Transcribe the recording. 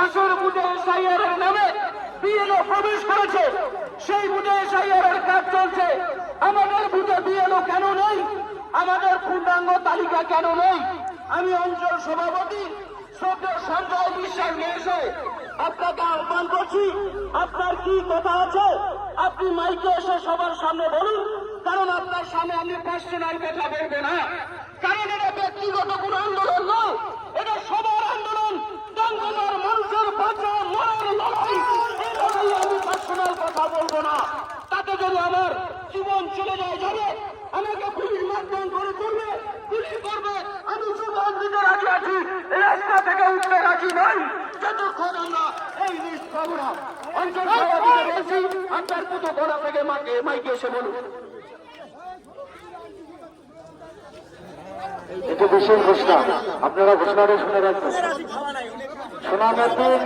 পাশের বুথে এসআইআর এর নামে বিএলও প্রবেশ করেছে, সেই বুথে এসআইআর এর কাজ চলছে। আমাদের বুথে বিএলও কেন নেই? আমাদের পূর্ণাঙ্গ তালিকা কেন নেই? আমি অঞ্চল সভাপতি শ্রদ্ধেয় সঞ্জয় বিশ্বাস এসে আপনাকে আহ্বান করছি, আপনার কি কথা আছে আপনি মাইকে এসে সবার সামনে বলুন, কারণ আপনার সামনে আমি পার্সোনাল কথা বলবো না, কারণ এটা ব্যক্তিগত কোন আন্দোলন নয়, এটা সবার আন্দোলন। গঙ্গার মানুষের বাঁচা মরার লড়াই, এই লড়াইয়ে আমি পার্সোনাল কথা বলবো না। তাতে যদি আমার জীবন চলে যায় যাবে, আমাকে পুলিশ মারধর করে করবে, গুলি করবে, আমি জীবন দিতে রাজি আছি, রাস্তা থেকে উঠতে রাজি নই যতক্ষণ আমরা এই লিস্ট পাবো না। অঞ্চল সভাপতিকে বলছি, আপনার পুতো গোড়া থেকে মাইকে এসে বলুন। এটি বিশেষ ঘোষণা, আপনারা ঘোষণাটা শুনে রাখবেন। সোনামুদ্দিন